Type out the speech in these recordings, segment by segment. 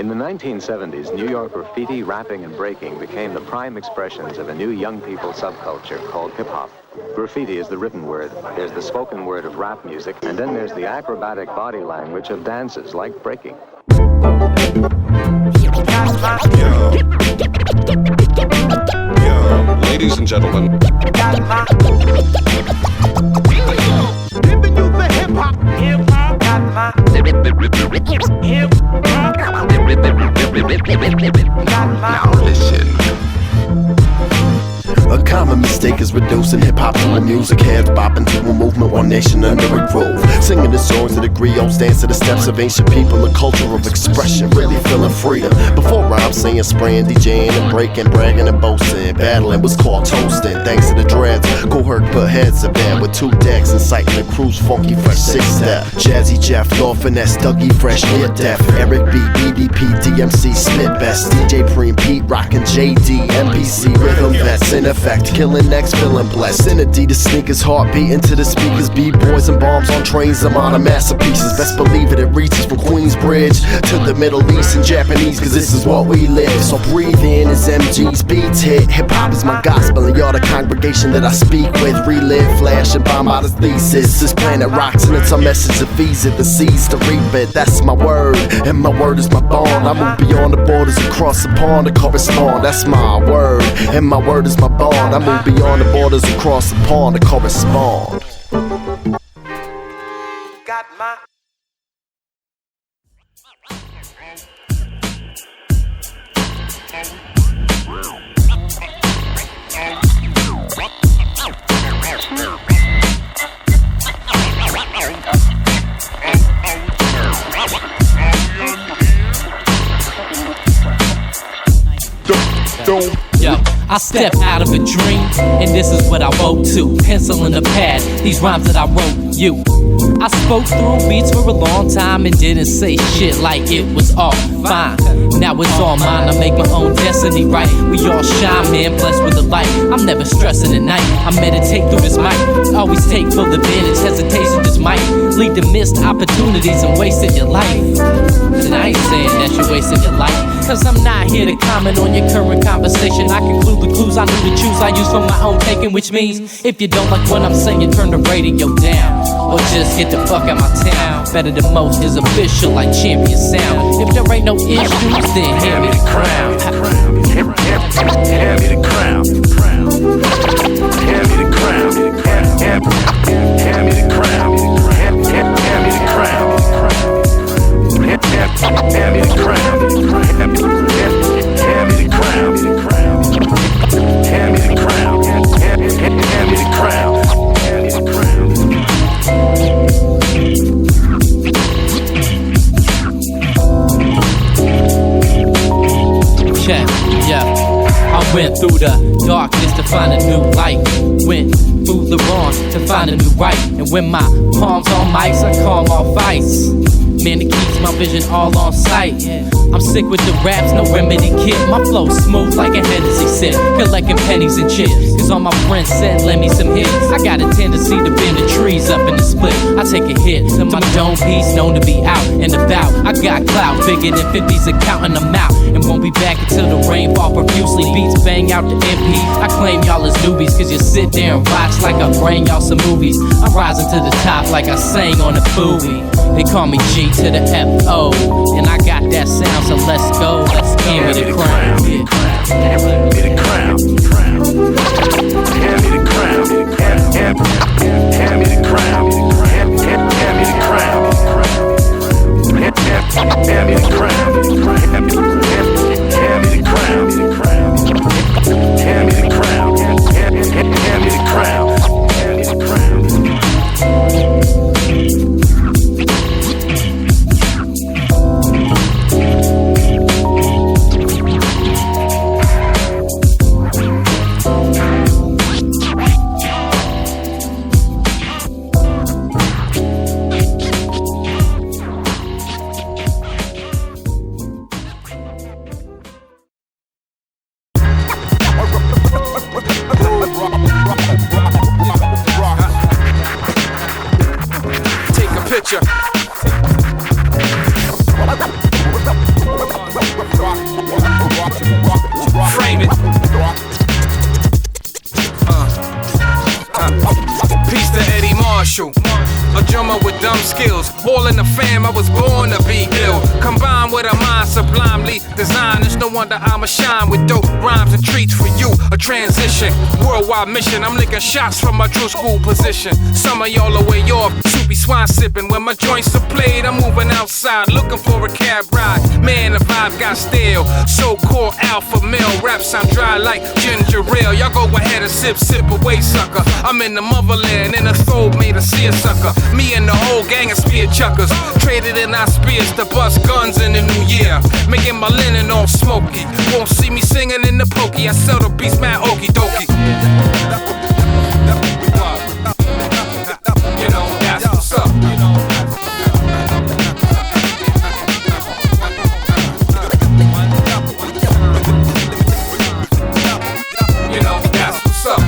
In the 1970s, New York graffiti, rapping, and breaking became the prime expressions of a new young people subculture called hip-hop. Graffiti is the written word, there's the spoken word of rap music, and then there's the acrobatic body language of dances like breaking. Yo, ladies and gentlemen. Giving you the hip-hop. Hip-hop. Now listen. A common mistake is reducing hip-hop to a music heads bopping to a movement, one nation under a groove. Singing the songs that agree on dance to the steps of ancient people, a culture of expression, really feeling freedom. Before rhymes saying, spraying, DJing and breaking, bragging and boasting, battling was called toasting. Thanks to the dreads, Cohort put heads to bed with 2 decks, inciting the crew's funky fresh 6-step. Jazzy Jeff, Lord Finesse, Dougie Fresh, Near Death, Eric B, BDP, DMC, Spit Best, DJ Preem, Pete Rockin', JD, MPC, Rhythm Vets, in effect, killing next, feeling blessed. In Adidas sneakers, heart beating to the speakers, B-boys and bombs on trains, I'm on a masterpieces. Best believe it reaches from Queensbridge to the Middle East and Japanese, cause this is what we live. So breathe in as MG's beats hit. Hip-hop is my gospel and y'all the congregation that I speak with. Relive, flash, and bomb out his thesis. This planet rocks and it's a message of fees it, the seeds to reap it. That's my word, and my word is my bond. I move beyond the borders across the pond to correspond. That's my word, and my word is my bond. I move beyond the borders across the pond to correspond. Got my Yo, I step out of a dream, and this is what I woke to. Pencil in the pad, these rhymes that I wrote you. I spoke through beats for a long time and didn't say shit like it was all fine. Now it's all mine, I make my own destiny right. We all shine, man, blessed with the light. I'm never stressing at night, I meditate through this mic. Always take full advantage, hesitation just might lead to missed opportunities and wasting your life. And I ain't saying that you're wasting your life, cause I'm not here to comment on your current conversation. I conclude the clues I knew to choose, I use for my own taking. Which means, if you don't like what I'm saying, turn the radio down, or just get the fuck out my town. Better than most is official like champion sound. If there ain't no issues, then hand me the crown. hand me the crown. Hand me the crown. Hand me the crown. Hand me the crown. Hand me the crown. Hand me the crown. Hand me the crown. Hand me the crown. Check, yeah. I went through the darkness to find a new light. Went through the wrong to find a new right. And when my palms on mics, I calm off ice. Man, it keeps my vision all on sight. I'm sick with the raps, no remedy kit. My flow smooth like a Hennessy sip, collecting pennies and chips. Cause all my friends said, lend me some hits. I got a tendency to bend the trees up in the split. I take a hit to my dome piece, known to be out and about. I got clout bigger than 50s and counting them out. And won't be back until the rain fall profusely. Beats bang out the MP. I claim y'all as newbies, cause you sit there and watch like I bring y'all some movies. I'm rising to the top like I sang on a buoy. They call me G to the F-O, and I got that sound, so let's go. Let's hand me the crown. Hand me the crown. Hand me the crown. Hand me the crown. Hand me the crown. Hand me the crown. Hand me the crown. Hand me the crown. Hand me the crown. with a mind sublimely designed. It's no wonder I'ma shine with dope rhymes and treats for you. A transition, worldwide mission. I'm licking shots from my true school position. Some of y'all are way off, soupy swine sipping. When my joints are played, I'm moving outside looking for a cab ride. Man, the vibe got stale. So-called alpha male rap sound dry like ginger ale. Y'all go ahead and sip away, sucker. I'm in the motherland, in a soul made a seer sucker. Me and the whole gang of spear chuckers traded in our spears to bust guns in the new year. Making my linen all smoky. Won't see me singing in the pokey. I sell the beats mad okie dokie. You know, that's what's up. You know, that's what's up.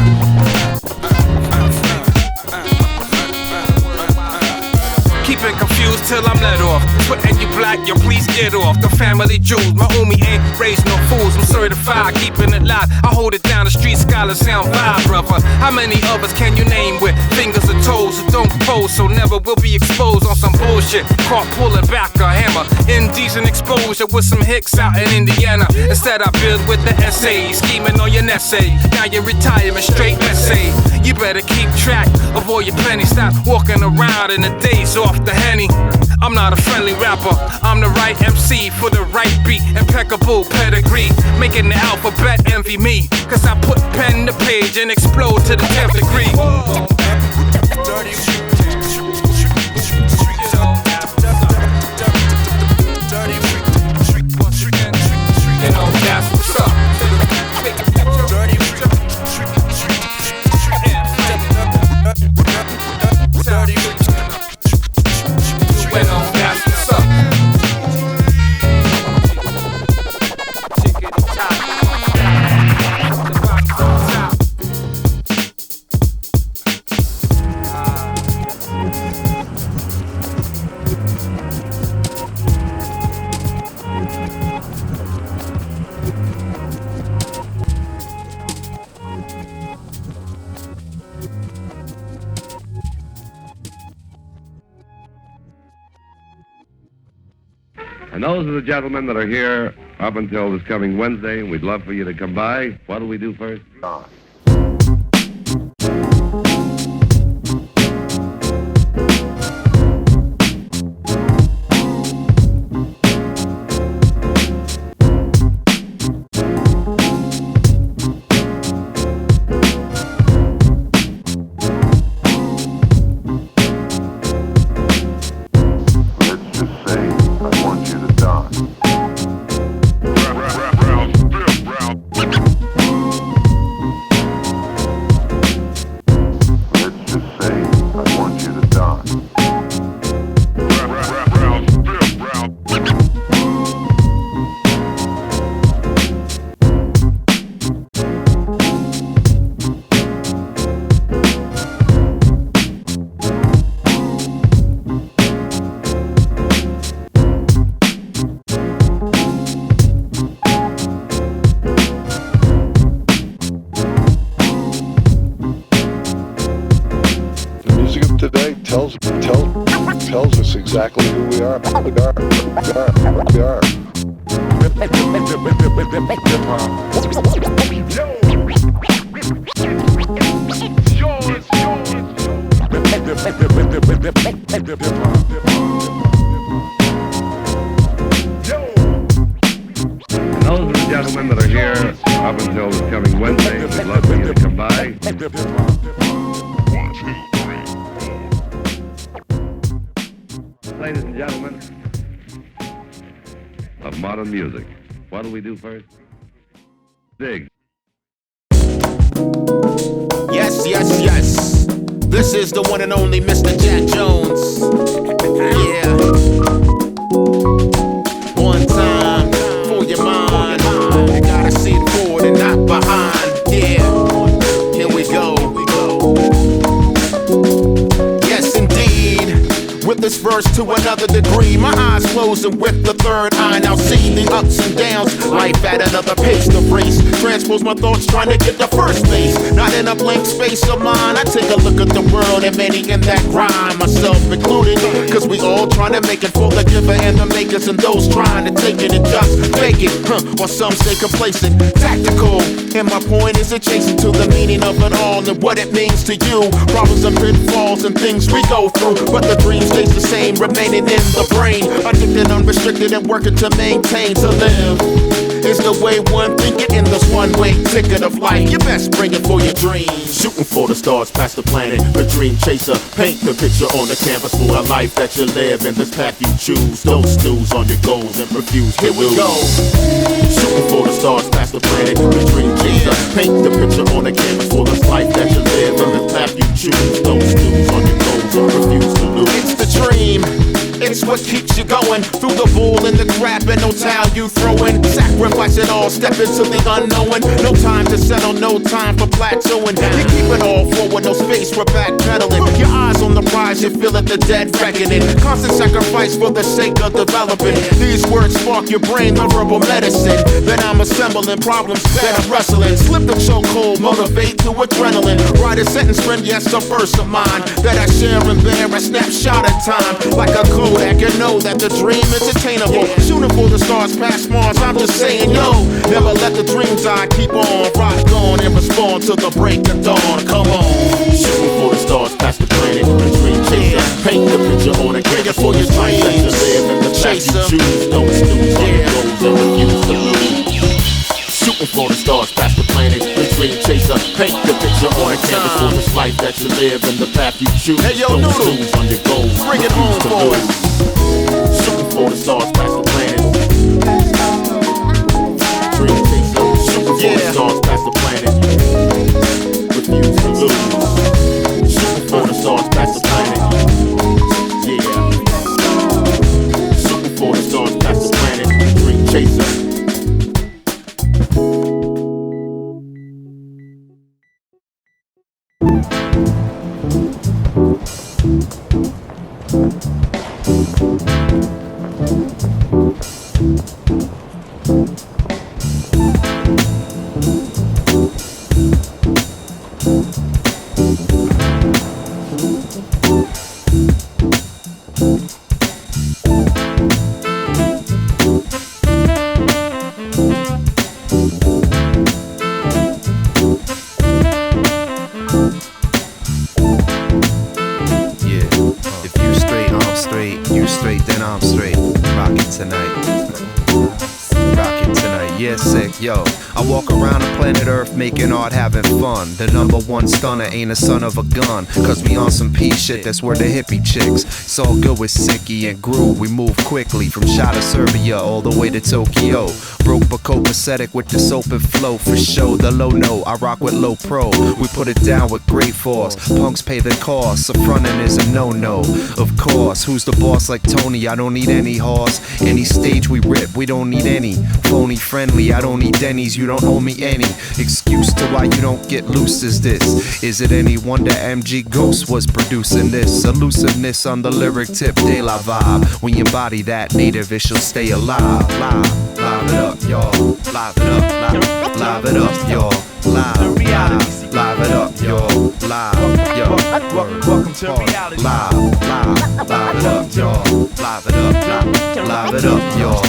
Keeping confused till I'm let off. Putting you black, yo, please get off. The family jewels, my homie ain't raised no fools. I'm certified, keeping it live. I hold it down, the street scholar sound vibe, brother. How many others can you name with fingers or toes who don't pose, so never will be exposed on some bullshit? Caught pulling back a hammer. Indecent exposure with some hicks out in Indiana. Instead I build with the essays, scheming on your essay. Now you're retiring straight essay. You better keep track of all your pennies. Stop walking around in the days off the Henny. I'm not a friendly rapper, I'm the right MC for the right beat. Impeccable pedigree, making the alphabet envy me. Cause I put pen to page and explode to the 10th degree. Dirty you know, that's what's up. Dirty bueno, that's what's up. And those are the gentlemen that are here up until this coming Wednesday, and we'd love for you to come by. What do we do first? tells us exactly who we are. We are. And those are the gentlemen that are here up until this coming Wednesday. We'd love for you to come by. Ladies and gentlemen of modern music, what do we do first? Dig. Yes, yes, yes. This is the one and only Mr. Jack Jones. Yeah. One time for your mind. You gotta see it forward and not behind. Yeah. Here we go. Yes, indeed. With this verse to another degree, my eyes closing with the third eye. Now see the ups and downs. Life at another pace, the race transpose my thoughts trying to get to first base. Not in a blank space of mine. I take a look at the world and many in that grind, myself included. Cause we all trying to make it for the giver and the makers, and those trying to take it and just make it. While some stay complacent, tactical. And my point is adjacent to the meaning of it all and what it means to you. Problems and pitfalls and things we go through, but the dream stays the same, remaining in the brain. Addicted, unrestricted, and working to maintain. To live is the way one thinking in this one-way ticket of life. You best bring it for your dreams. Shooting for the stars past the planet, a dream chaser. Paint the picture on the canvas for a life that you live in this path you choose. Don't snooze on your goals and refuse to lose. Here we go. Shooting for the stars past the planet, a dream chaser. Paint the picture on the canvas for this life that you live in this path you choose. Don't snooze on your goals and refuse to lose. It's the dream. It's what keeps you going through the bull and the crap and no towel you throwing. Sacrifice it all, step into the unknown. No time to settle, no time for plateauing. You keep it all forward, no space for backpedaling. Your eyes on the prize, you feel it, the dead reckoning. Constant sacrifice for the sake of developing. These words spark your brain, the verbal medicine that I'm assembling, problems that I'm wrestling. Slip the chokehold, motivate to adrenaline. Write a sentence, friend, yes, a verse of mine that I share and bear a snapshot of time. Like a code that can know that the dream is attainable. Shooting for the stars past Mars, I'm just saying, yo, never let the dream die, keep on, rock on, and respond to the break of dawn. Come on. Shooting for the stars past the planet, the dream chaser. Paint the picture on a canvas for your life that you live in the path you choose. Don't snooze on your goals and refuse to lose. Shooting for the stars past the planet, the dream chaser. Paint the picture on a canvas for this life that you live in the path you choose. Hey, yo, don't snooze on your goals, bring it home, boys. Shooting for the stars past the planet. Dream chaser. Shooting for the stars past the planet. Refuse to lose. Shooting for the stars past the planet. Yeah. Shooting for the stars past the planet. Dream chaser. Yo, I walk around the planet Earth making art, having fun. The number one stunner ain't a son of a gun, cause we on some P shit, that's where the hippie chicks. It's all good with Sicky and Groove. We move quickly from Shota, Serbia all the way to Tokyo. Broke but copacetic with the soap and flow. For show, the low note, I rock with low pro. We put it down with great force. Punks pay the cost, so frontin' is a no-no. Of course, who's the boss like Tony? I don't need any horse. Any stage we rip, we don't need any. Phony friendly, I don't need Denny's, you don't owe me any. Excuse to why you don't get loose is this. Is it any wonder MG Gost was producing this? Elusiveness on the lyric tip, de la vibe. When you embody that native, it shall stay alive. Live it up, y'all. Live it up, live it up, y'all. Live it up, y'all. Live, yo. Welcome to reality. Live it up, y'all. Live it up, live it up, y'all.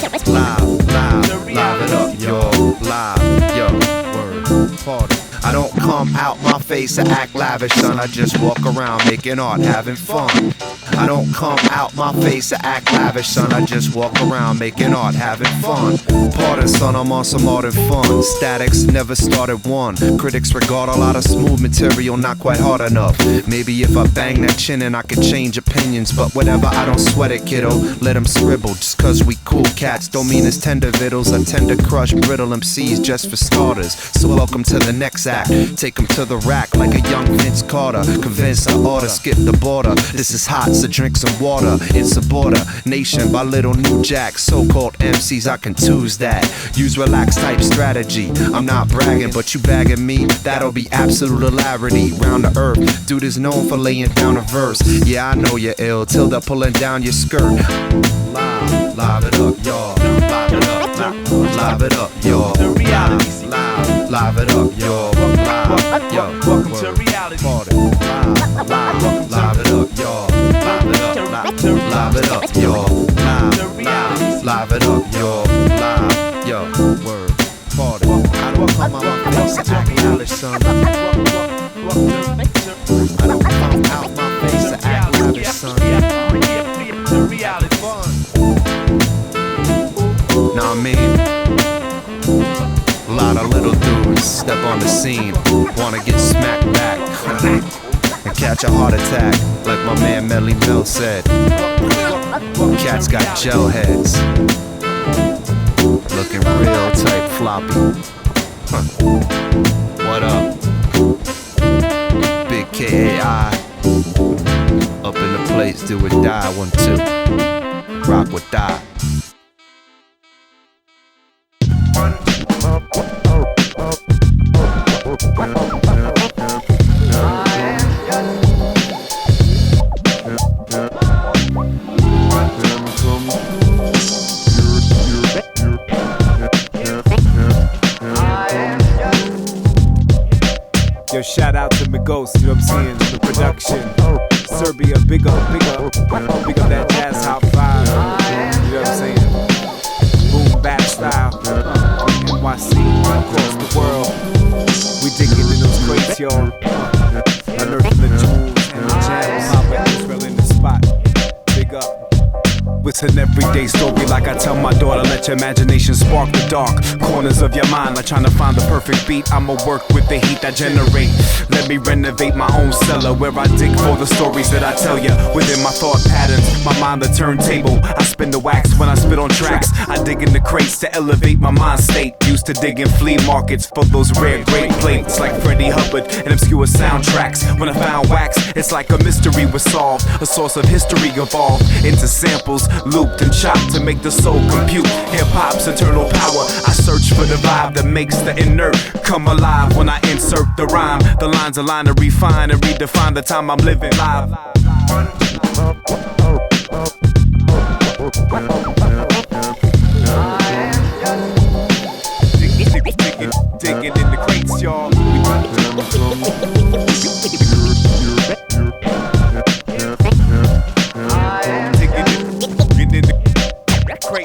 Live it up, y'all. Live, yo. Word, party. I don't come out my face to act lavish, son. I just walk around making art, having fun. I don't come out my face to act lavish, son. I just walk around making art, having fun. Pardon, son, I'm on some art and fun. Statics never started one. Critics regard a lot of smooth material not quite hard enough. Maybe if I bang that chin and I could change opinions, but whatever, I don't sweat it, kiddo. Let them scribble. Just cause we cool cats don't mean it's tender vittles. I tend to crush brittle MCs just for starters. So welcome to the next act. Take them to the rack like a young Vince Carter. Convinced I oughta skip the border. This is hot, so drink some water. It's a border nation by little New Jack. So-called MCs, I can choose that. Use relaxed type strategy. I'm not bragging, but you bagging me, that'll be absolute hilarity. Round the earth, dude is known for laying down a verse. Yeah, I know you're ill, till they're pulling down your skirt. Live it up, y'all. Live it up, y'all. The reality. Live live it up, yo. Live, yo. Welcome to reality. Party. Live it up, yo. Live it up, live it up, yo. Live it up, yo. Live, yo. Word. Party. I don't come out my face to act lavish, son. I don't come out my face to act lavish, son. Know what I mean? A lot of little dudes step on the scene, wanna get smacked back and catch a heart attack, like my man Melly Mel said. Cats got gel heads, looking real tight floppy. What up? Big KAI, up in the place, do or die, 1, 2, rock or die. Yo, shout out to MG Gost, you know what I'm saying, the production. Serbia, big up that jazz hop vibe, you know what I'm saying. Boom bap style, NYC, across the world. We digging in those crates, y'all. Unearthing the jewels and the gems. Papa Israel in the spot, big up. It's an everyday story like I tell my daughter. Let your imagination spark the dark corners of your mind, like trying to find the perfect beat. I'ma work with the heat I generate. Let me renovate my own cellar, where I dig for the stories that I tell ya. Within my thought patterns, my mind the turntable. I spin the wax when I spit on tracks. I dig in the crates to elevate my mind state. Used to dig in flea markets for those rare great plates, like Freddie Hubbard and obscure soundtracks. When I found wax, it's like a mystery was solved. A source of history evolved into samples, looped and chopped to make the soul compute. Hip-hop's eternal power. I search for the vibe that makes the inert come alive when I insert the rhyme. The lines align to refine and redefine the time I'm living live. Digging in the crates, y'all.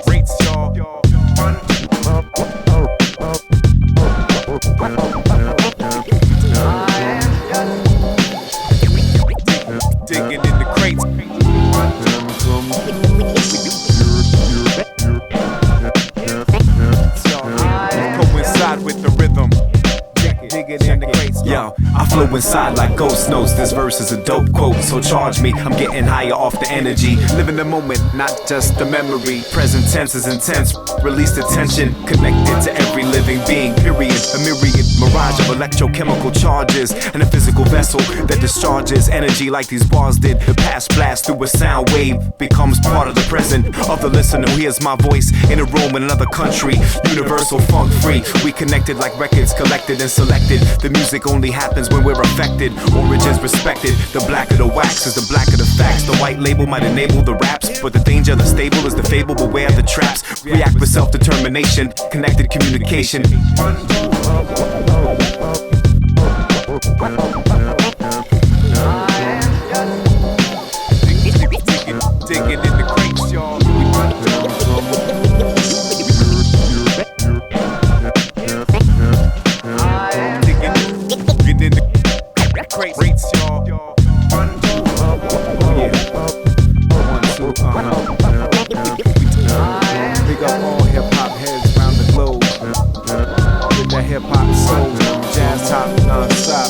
Rates, y'all. Digging in the crates. Coincide with the rhythm. Digging in the crates. Yo, I flow inside like Ghost knows this verse is a dope quote, so charge me. I'm getting higher off the energy. Living the moment, not just the memory. Present tense is intense. Release the tension, connected to every living being, period. A myriad mirage of electrochemical charges, and a physical vessel that discharges energy like these bars did. The past blast through a sound wave becomes part of the present of the listener who hears my voice in a room in another country. Universal funk free. We connected like records collected and selected. The music only happens when we're affected. Origins respected. The black of the wax is the black of the facts. The white label might enable the raps, but the danger of the stable is the fable. Beware of the traps. React with self-determination. Connected communication. Digging in the crates, y'all. Digging in the crates, y'all. Yeah. 1, 2, Big up all hip-hop heads around the globe. With that hip-hop soul, jazz top non-stop.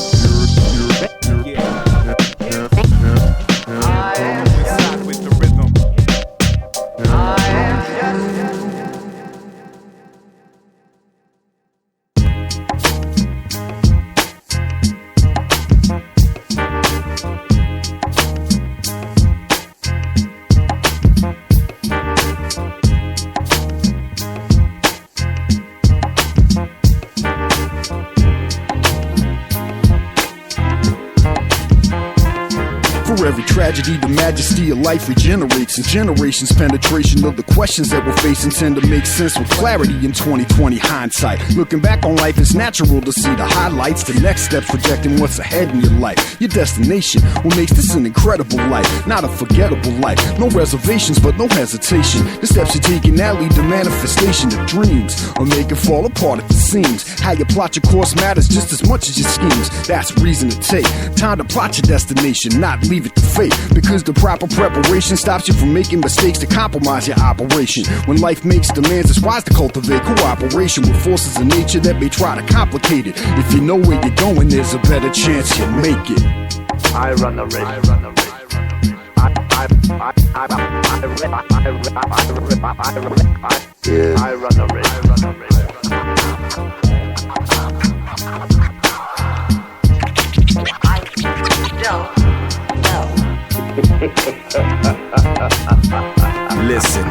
every tragedy, the majesty of life regenerates. And generations penetration of the questions that we're facing tend to make sense with clarity in 2020 hindsight. Looking back on life, it's natural to see the highlights, the next steps projecting what's ahead in your life. Your destination, what makes this an incredible life, not a forgettable life. No reservations, but no hesitation. The steps you're taking now lead to manifestation of dreams, or make it fall apart at the seams. How you plot your course matters just as much as your schemes. That's reason to take time to plot your destination, not leave it to fate. Because the proper preparation stops you from making mistakes to compromise your operation. When life makes demands, it's wise to cultivate cooperation with forces of nature that may try to complicate it. If you know where you're going, there's a better chance you make it. I run the race. I run the race. Listen,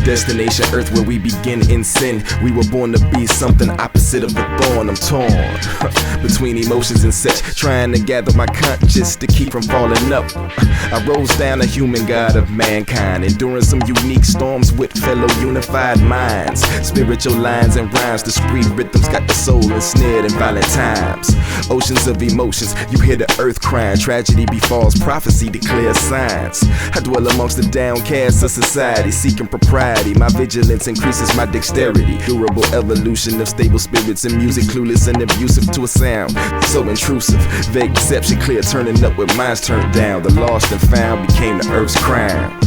destination Earth where we begin in sin. We were born to be something opposite of the thorn. I'm torn between emotions and such, trying to gather my conscience to keep from falling up. I rose down a human god of mankind, enduring some unique storms with fellow unified minds. Spiritual lines and rhymes, discreet rhythms got the soul ensnared in violent times. Oceans of emotions, you hear the earth crying. Tragedy befalls, prophecy declares signs. I dwell amongst the downcast of society, seeking propriety. My vigilance increases my dexterity. Durable evolution of stable spirits and music, clueless and abusive to a sound so intrusive. Vague deception clear, turning up with minds turned down. The lost and found became the earth's crown.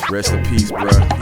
Rest in peace, bruh.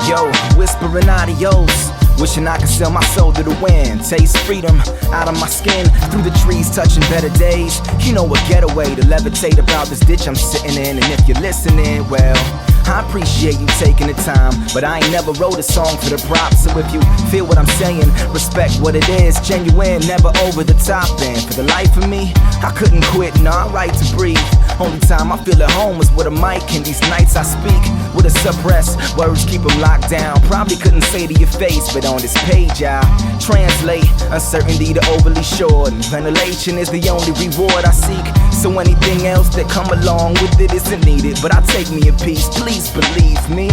Yo, whispering adios. Wishing I could sell my soul to the wind. Taste freedom out of my skin. Through the trees, touching better days. You know, a getaway to levitate about this ditch I'm sitting in. And if you're listening, well, I appreciate you taking the time, but I ain't never wrote a song for the props. So if you feel what I'm saying, respect what it is. Genuine, never over the top. And for the life of me, I couldn't quit, no, I write to breathe. Only time I feel at home is with a mic. And these nights I speak with a suppressed words, keep them locked down. Probably couldn't say to your face, but on this page I translate uncertainty to overly short. And ventilation is the only reward I seek. So anything else that come along with it isn't needed. But I take me a piece, please believe me.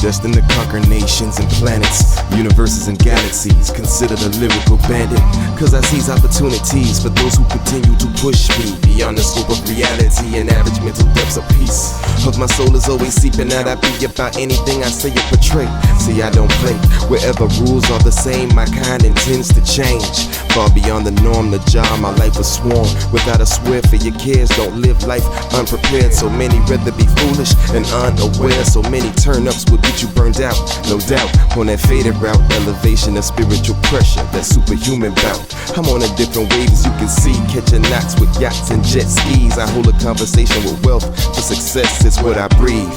Destined to conquer nations and planets, universes and galaxies. Considered a lyrical bandit, cause I seize opportunities for those who continue to push me beyond the scope of reality and average mental depths of peace. Of my soul is always seeping out. I be about anything I say or portray. See, I don't play wherever rules are the same. My kind intends to change far beyond the norm. The job, my life was sworn without a swear for your cares. Don't live life unprepared. So many rather be foolish and unaware. So many turn-ups will get you burned out, no doubt. On that faded route, elevation of spiritual pressure, that superhuman bout. I'm on a different wave as you can see, catching knots with yachts and jet skis. I hold a conversation with wealth, for success is what I breathe.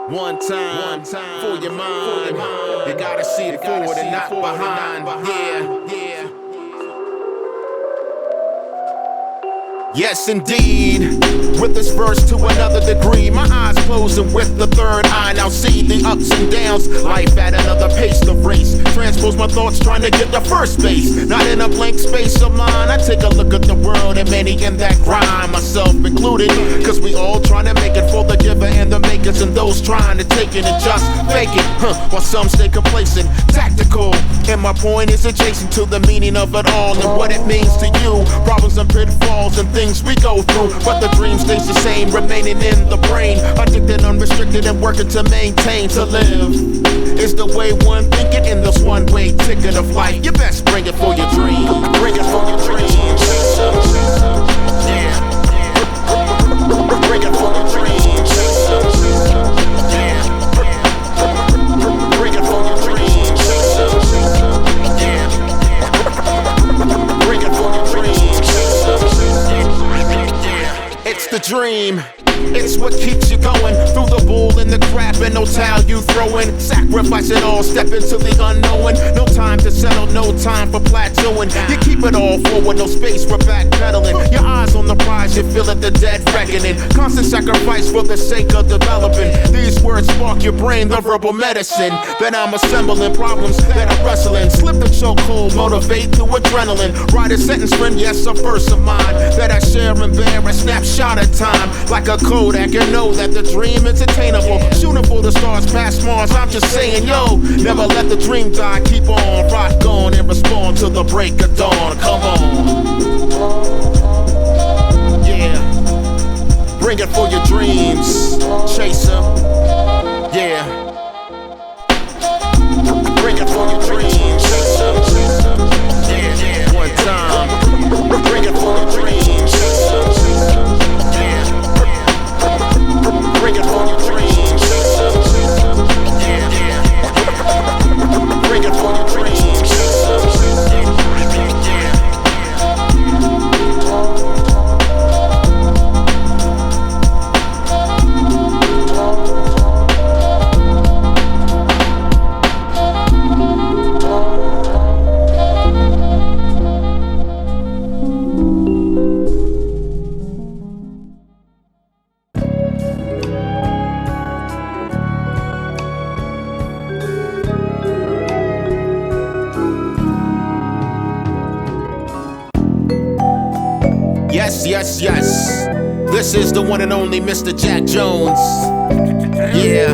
One time for your mind. You gotta see it forward and not behind. Yeah. Yes, indeed. With this verse to another degree, my eyes closing with the third eye. Now see the ups and downs. Life at another pace, the race. Transpose my thoughts trying to get to first base. Not in a blank space of mine. I take a look at the world and many in that grind, myself included. Cause we all trying to make it for the giver and the makers, and those trying to take it and just fake it. While some stay complacent, tactical. And my point is adjacent to the meaning of it all and what it means to you. Problems and pitfalls and things we go through, but the dream stays the same, remaining in the brain. Addicted, unrestricted, and working to maintain. To live is the way one thinking in this one-way ticket of life. You best bring it for your dream. Bring it for your dreams. Yeah. Bring it for your dreams. Yeah. Bring it for your dreams. Yeah. Bring it for your dreams. It's the dream. It's what keeps you going through the bull and the crap and no towel you throwing. Sacrifice it all, step into the unknown. No time to settle, no time for plateauing. You keep it all forward, no space for backpedaling. Your eyes on the prize, you feel it, the dead reckoning. Constant sacrifice for the sake of developing. These words spark your brain, the verbal medicine that I'm assembling. Problems that I'm wrestling. Slip the chokehold, motivate through adrenaline. Write a sentence friend, yes, a verse of mine that I share and bear a snapshot of time. Like a Kodak, you know that the dream is attainable. Shooting for the stars past Mars, I'm just saying, yo, never let the dream die. Keep on, rock on, and respond to the break of dawn. Come on. Yeah. Bring it for your dreams, chaser. Yeah. Bring it for your dreams, chaser. Yeah. One time. Bring it for your dreams, chaser. Bring it for your dreams. Yeah. Bring it for your dreams. yes, yes. This is the one and only Mr. Jack Jones. Yeah.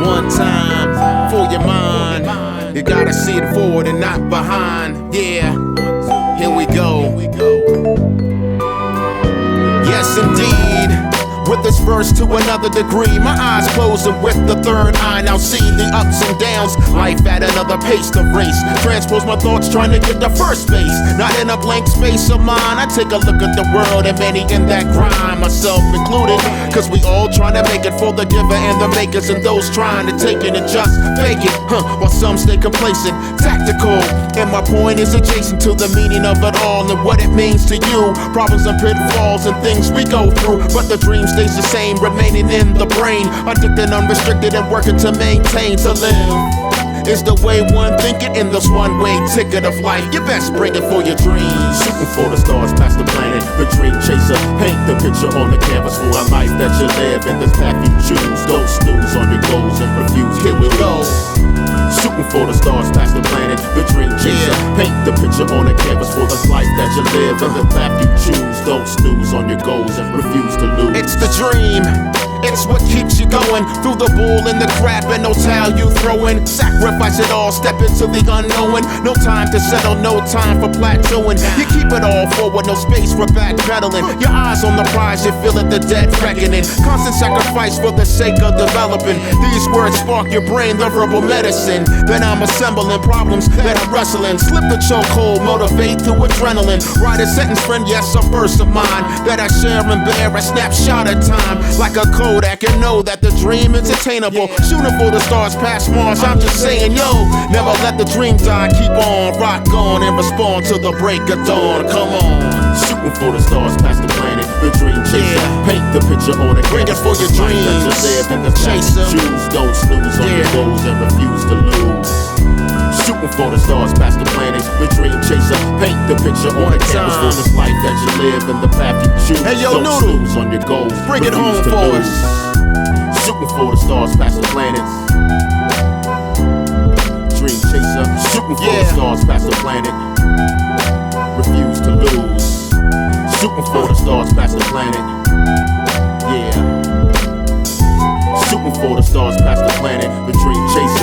One time for your mind. You gotta see it forward and not behind. Yeah. Here we go. Yes, indeed. With this verse to another degree, my eyes closing with the third eye. Now see the ups and downs, life at another pace to race. Transpose my thoughts trying to get to first base. Not in a blank space of mine. I take a look at the world and many in that grind, myself included. Cause we all trying to make it for the giver and the makers, and those trying to take it and just fake it. While some stay complacent, tactical. And my point is adjacent to the meaning of it all and what it means to you. Problems and pitfalls and things we go through, but the dream stays the same, remaining in the brain. Addicted, unrestricted, and working to maintain. To live is the way one thinking in this one-way ticket of life. You best bring it for your dreams. Shooting for the stars past the planet. The dream chaser, paint the picture on the canvas for a life that you live. In this path you choose, don't snooze on your goals and refuse. Here we go. Shooting for the stars past the planet. The dream chaser, paint the picture on the canvas for the life that you live. In the path you choose, don't snooze on your goals and refuse to lose. It's the dream. It's what keeps you going through the bull and the crap and no towel you throwing. Sacrifice it all, step into the unknown. No time to settle, no time for plateauing. You keep it all forward, no space for backpedaling. Your eyes on the prize, you feel it, the dead reckoning. Constant sacrifice for the sake of developing. These words spark your brain, the verbal medicine. Then I'm assembling problems that I'm wrestling. Slip the chokehold, motivate through adrenaline. Write a sentence, friend, yes, a verse of mine that I share and bear a snapshot of time. Like a code that can know that the dream is attainable. Shooting for the stars past Mars, I'm just saying, yo, never let the dream die. Keep on, rock on, and respond to the break of dawn. Come on. Shooting for the stars past the planet. The dream chaser, paint the picture on it. Bring it for your dreams. Live in the chaser. Choose, don't snooze on your goals and refuse to lose. Shooting for the stars past the planet. The dream chaser, paint the picture on the canvas for this life that you live and the path you choose. Hey yo, don't snooze on your goals. Bring it home for us. Shooting for the stars past the planets. Dream chaser, shooting for the stars past the planet. Refuse to lose. Shooting for the stars past the planet. Yeah. Shooting for the stars past the planet. The dream chaser.